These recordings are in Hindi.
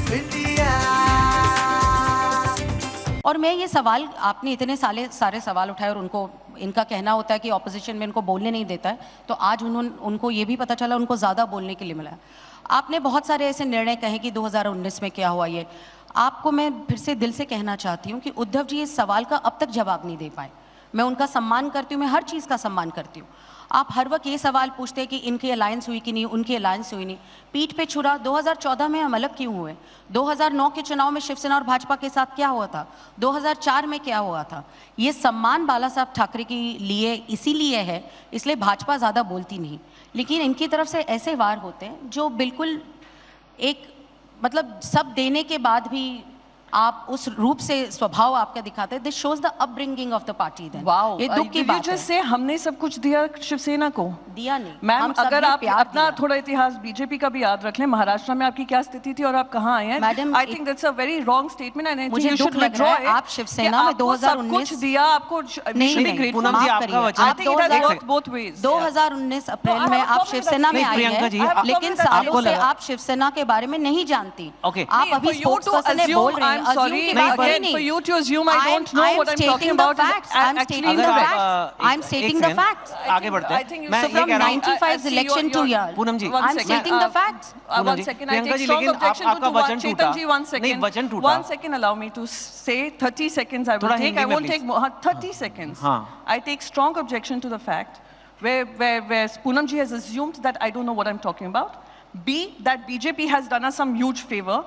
Of India. और मैं ये सवाल, आपने इतने सारे सवाल उठाए और उनको इनका कहना होता है कि ऑपोजिशन में इनको बोलने नहीं देता है, तो आज उनको ये भी पता चला उनको ज़्यादा बोलने के लिए मिला। आपने बहुत सारे ऐसे निर्णय कहे कि 2019 में क्या हुआ। ये आपको मैं फिर से दिल से कहना चाहती हूँ कि उद्धव जी इस सवाल का अब तक जवाब नहीं दे पाए। मैं उनका सम्मान करती हूँ, मैं हर चीज़ का सम्मान करती हूँ। आप हर वक्त ये सवाल पूछते हैं कि इनकी अलायंस हुई कि नहीं, उनकी अलायंस हुई नहीं। पीठ पे छुरा 2014 में हम अलग क्यों हुए? 2009 के चुनाव में शिवसेना और भाजपा के साथ क्या हुआ था? 2004 में क्या हुआ था? ये सम्मान बाला साहब ठाकरे के लिए इसीलिए है, इसलिए भाजपा ज़्यादा बोलती नहीं। लेकिन इनकी तरफ से ऐसे वार होते हैं जो बिल्कुल एक मतलब सब देने के बाद भी आप उस रूप से स्वभाव आपका दिखाते हैं। This shows the upbringing of the party. Then wow, ये दुख की बात है। से हमने सब कुछ दिया शिवसेना को, दिया नहीं मैम। अगर आप अपना थोड़ा इतिहास बीजेपी का भी याद रख लें, महाराष्ट्र में आपकी क्या स्थिति थी और आप कहाँ आए हैं। Madam, I think that's a very wrong statement and I think you should withdraw it. आप शिवसेना में 2019 कुछ दिया, आपको नहीं, पूनम जी आपका वचन, 2019 अप्रैल में आप शिवसेना में आई हैं, लेकिन सालों से आप शिवसेना के बारे में नहीं जानती। आप अभी स्पोक्सपर्सन ने बोल रहे हैं, sorry, for you to assume I don't know what I'm talking about. I'm stating the facts. I'm stating the facts. आगे बढ़ते हैं। मैं So ये from कह रहा हूँ 95 election to here, Poonam ji, I'm stating the facts. One second, I take strong objection to Chetan ji. One second. One second, allow me to say 30 seconds. I will take. I won't take more. 30 seconds. I take strong objection to the fact where Poonam ji has assumed that I don't know what I'm talking about. B, that BJP has done us some huge favor.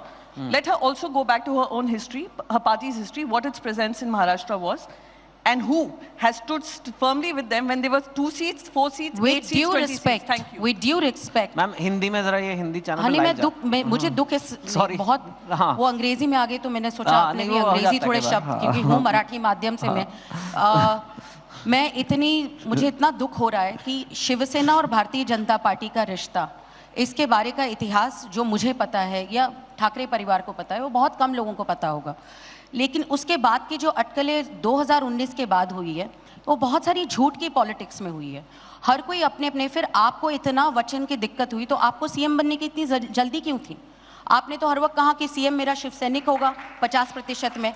Let her also go back to her own history, her party's history, what its presence in Maharashtra was, and who has stood firmly with them when there were 2 seats, 4 seats, 8 seats, 20 seats. Thank you. With due respect. Ma'am Hindi में जरा ये हिंदी चैनल हनी मैं मुझे दुख इस बहुत वो अंग्रेजी में आ गई तो मैंने सोचा आपने भी अंग्रेजी थोड़े शब्द, क्योंकि हूँ मराठी माध्यम से मैं मुझे इतना दुख हो रहा है कि शिवसेना और भारतीय जनता पार्टी का रिश्ता, इसके बारे का इतिहास जो मुझे पता है या ठाकरे परिवार को पता है, वो बहुत कम लोगों को पता होगा। लेकिन उसके बाद की जो अटकलें 2019 के बाद हुई है, वो बहुत सारी झूठ की पॉलिटिक्स में हुई है। हर कोई अपने अपने, फिर आपको इतना वचन की दिक्कत हुई तो आपको सीएम बनने की इतनी जल्दी क्यों थी? आपने तो हर वक्त कहा कि सीएम मेरा शिव सैनिक होगा 50% में।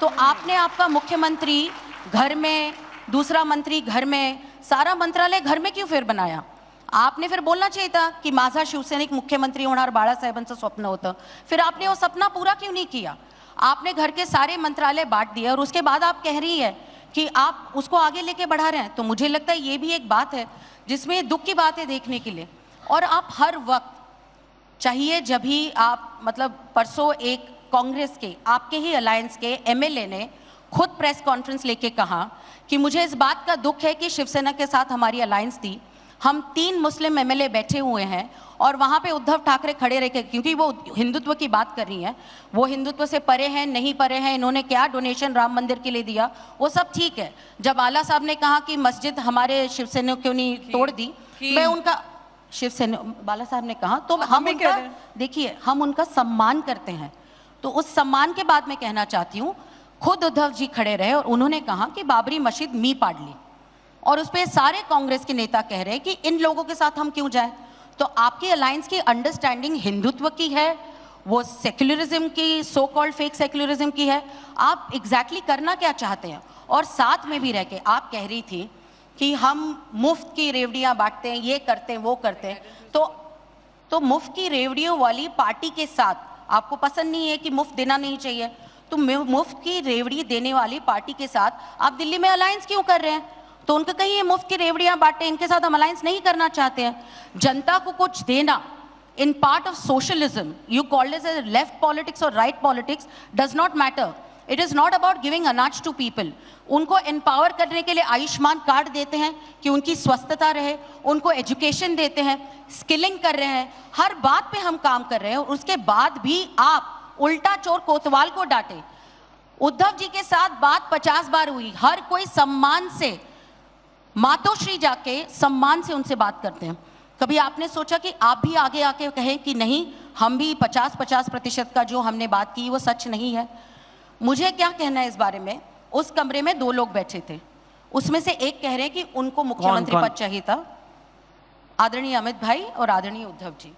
तो आपने आपका मुख्यमंत्री घर में, दूसरा मंत्री घर में, सारा मंत्रालय घर में क्यों फिर बनाया? आपने फिर बोलना चाहिए था की माझा शिवसैनिक मुख्यमंत्री होणार बाळासाहेबांचं स्वप्न होतं। फिर आपने वो सपना पूरा क्यों नहीं किया? आपने घर के सारे मंत्रालय बांट दिए और उसके बाद आप कह रही है कि आप उसको आगे लेके बढ़ा रहे हैं। तो मुझे लगता है ये भी एक बात है जिसमें दुख की बात है देखने के लिए। और आप हर वक्त चाहिए, जब भी आप मतलब परसों एक कांग्रेस के आपके ही अलायंस के एमएलए ने खुद प्रेस कॉन्फ्रेंस लेके कहा कि मुझे इस बात का दुख है कि शिवसेना के साथ हमारी अलायंस थी, हम 3 मुस्लिम एमएलए बैठे हुए हैं और वहाँ पे उद्धव ठाकरे खड़े रह के, क्योंकि वो हिंदुत्व की बात कर रही हैं, वो हिंदुत्व से परे हैं नहीं परे हैं, इन्होंने क्या डोनेशन राम मंदिर के लिए दिया वो सब ठीक है। जब आला साहब ने कहा कि मस्जिद हमारे शिवसेना क्यों नहीं तोड़ दी, मैं उनका शिवसेना बाला साहब ने कहा तो हम उनका, देखिए हम उनका सम्मान करते हैं। तो उस सम्मान के बाद मैं कहना चाहती हूँ, खुद उद्धव जी खड़े रहे और उन्होंने कहा कि बाबरी मस्जिद मी पाड़ ली, और उस पर सारे कांग्रेस के नेता कह रहे हैं कि इन लोगों के साथ हम क्यों जाए। तो आपकी अलायंस की अंडरस्टैंडिंग हिंदुत्व की है, वो सेक्युलरिज्म की, सो कॉल्ड फेक सेक्युलरिज्म की है। आप एग्जैक्टली करना क्या चाहते हैं? और साथ में भी रह के आप कह रही थी कि हम मुफ्त की रेवड़ियां बांटते हैं, ये करते हैं, वो करते हैं। तो मुफ्त की रेवड़ियों वाली पार्टी के साथ आपको पसंद नहीं है कि मुफ्त देना नहीं चाहिए, तो मुफ्त की रेवड़ी देने वाली पार्टी के साथ आप दिल्ली में अलायंस क्यों कर रहे हैं? तो उनको कहीं ये मुफ्त की रेवड़ियां बांटे, इनके साथ हम अलायंस नहीं करना चाहते हैं। जनता को कुछ देना in part of socialism, you called it as left politics और right politics, does not matter. It is not about giving अनाज टू पीपल। उनको एम्पावर करने के लिए आयुष्मान कार्ड देते हैं कि उनकी स्वस्थता रहे, उनको एजुकेशन देते हैं, स्किलिंग कर रहे हैं, हर बात पे हम काम कर रहे हैं। और उसके बाद भी आप उल्टा चोर कोतवाल को डांटे। उद्धव जी के साथ बात 50 बार हुई, हर कोई सम्मान से, मातोश्री जाके सम्मान से उनसे बात करते हैं। कभी आपने सोचा कि आप भी आगे आके कहें कि नहीं, हम भी 50% का जो हमने बात की वो सच नहीं है? मुझे क्या कहना है इस बारे में? उस कमरे में 2 लोग बैठे थे, उसमें से एक कह रहे हैं कि उनको मुख्यमंत्री पद चाहिए था, आदरणीय अमित भाई और आदरणीय उद्धव जी।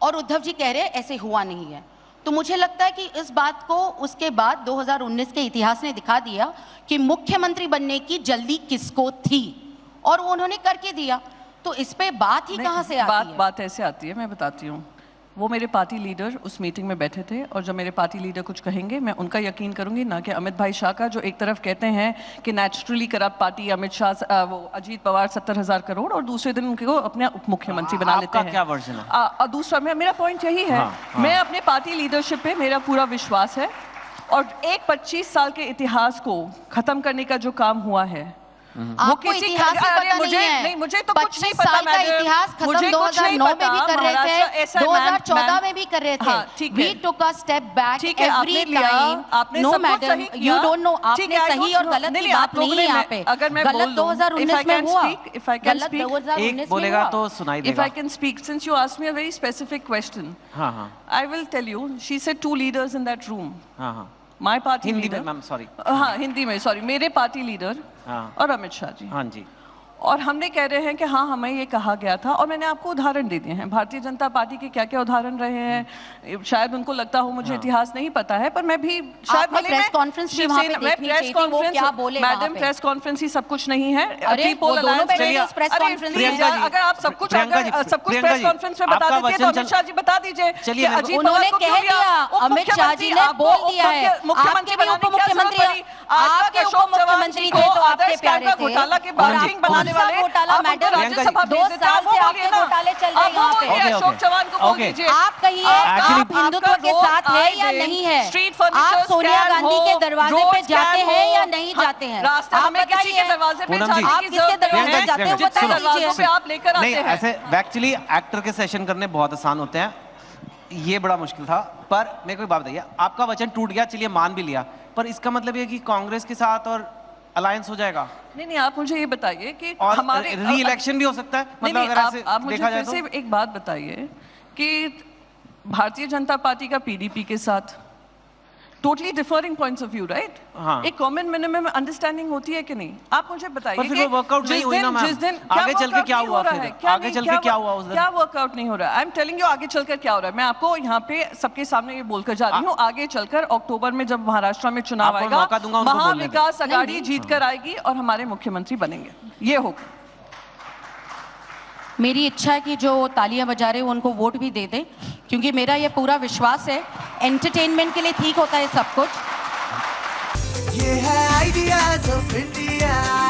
और उद्धव जी कह रहे हैं ऐसे हुआ नहीं है। तो मुझे लगता है कि इस बात को उसके बाद 2019 के इतिहास ने दिखा दिया कि मुख्यमंत्री बनने की जल्दी किसको थी, और वो उन्होंने करके दिया। तो इस पे बात ही कहाँ से आती है? बात ऐसे आती है, मैं बताती हूँ। वो मेरे पार्टी लीडर उस मीटिंग में बैठे थे, और जब मेरे पार्टी लीडर कुछ कहेंगे मैं उनका यकीन करूंगी, ना कि अमित भाई शाह का, जो एक तरफ कहते हैं कि naturally corrupt party Amit Shah, वो अजीत पवार 70,000 करोड़, और दूसरे दिन उनको अपने उप मुख्यमंत्री बना लेते हैं। क्या वर्जन है? और दूसरा मेरा पॉइंट यही है, मैं अपने पार्टी लीडरशिप पे मेरा पूरा विश्वास है, और एक 25 साल के इतिहास को खत्म करने का जो काम हुआ है वो किसी इतिहास ही पता नहीं है। मुझे तो कुछ नहीं पता। का इतिहास खत्म 2009 में भी कर रहे थे, 2014 में भी कर रहे थे। We took a step back every time. No madam, you don't know. आपने सही और गलत की बात नहीं है यहाँ पे। अगर मैं गलत 2019 में हुआ, गलत 2019 में बोलेगा तो सुनाई देगा। If I can speak, since you asked me a very specific question, I will tell you. She said 2 leaders in that room. My party Hindi leader. में मैम, सॉरी। हाँ, हिंदी में, सॉरी। मेरे पार्टी लीडर और अमित शाह जी। हाँ जी। और हमने कह रहे हैं कि हाँ, हमें ये कहा गया था, और मैंने आपको उदाहरण दे दिए हैं भारतीय जनता पार्टी के क्या क्या उदाहरण रहे हैं। शायद उनको लगता हो मुझे इतिहास नहीं पता है, पर मैं भी शायद press conference madam press conference ही सब कुछ नहीं है। अगर आप सब कुछ प्रेस कॉन्फ्रेंस में बता देते तो अमित शाह जी बता दीजिए। उन्होंने कह दिया, अमित शाह जी ने बोल दिया है, मुख्यमंत्री बनाने की मुख्यमंत्री आपके उप मुख्यमंत्री थे तो आपके प्यारे घोटाला के बाद बनाने वाले घोटाला मैडम 2 साल से आपके घोटाले चल रहे हैं यहाँ पे। अशोक चौहान को बोल दीजिए। आप कहिए, आप हिंदुत्व के साथ है या नहीं है? आप सोनिया गांधी के दरवाजे पे जाते हैं या नहीं जाते हैं? आप बताइए, आप किसके दरवाजे पे जाते हैं बता दीजिए। आप लेकर आते हैं। ऐसे एक्चुअली एक्टर के सेशन करने बहुत आसान होते हैं, ये बड़ा मुश्किल था। पर मेरे को एक बात बताइए, आपका वचन टूट गया, चलिए मान भी लिया, पर इसका मतलब ये कि कांग्रेस के साथ और अलायंस हो जाएगा? नहीं, आप मुझे ये बताइए कि हमारे री इलेक्शन भी हो सकता है, मतलब अगर ऐसे देखा जाए तो। मुझे एक बात बताइए कि भारतीय जनता पार्टी का पीडीपी के साथ totally differing points of view, right? एक कॉमन मिनिमम अंडरस्टैंडिंग होती है कि नहीं? आप मुझे बताइए कि वर्कआउट नहीं हुई ना मैम, आगे चल के क्या हुआ? फिर आगे चल के क्या हुआ उस दिन? क्या वर्कआउट नहीं हो रहा है? आई एम टेलिंग यू आगे चलकर क्या हो रहा है। मैं आपको यहाँ पे सबके सामने ये बोलकर जा रही हूँ, आगे चलकर अक्टूबर में जब महाराष्ट्र में चुनाव आएगा, महाविकास अघाड़ी जीत कर आएगी और हमारे मुख्यमंत्री बनेंगे, ये होगा। मेरी इच्छा है कि जो तालियां बजा रहे हैं उनको वोट भी दे दें, क्योंकि मेरा ये पूरा विश्वास है एंटरटेनमेंट के लिए ठीक होता है सब कुछ। ये है आइडियाज ऑफ इंडिया।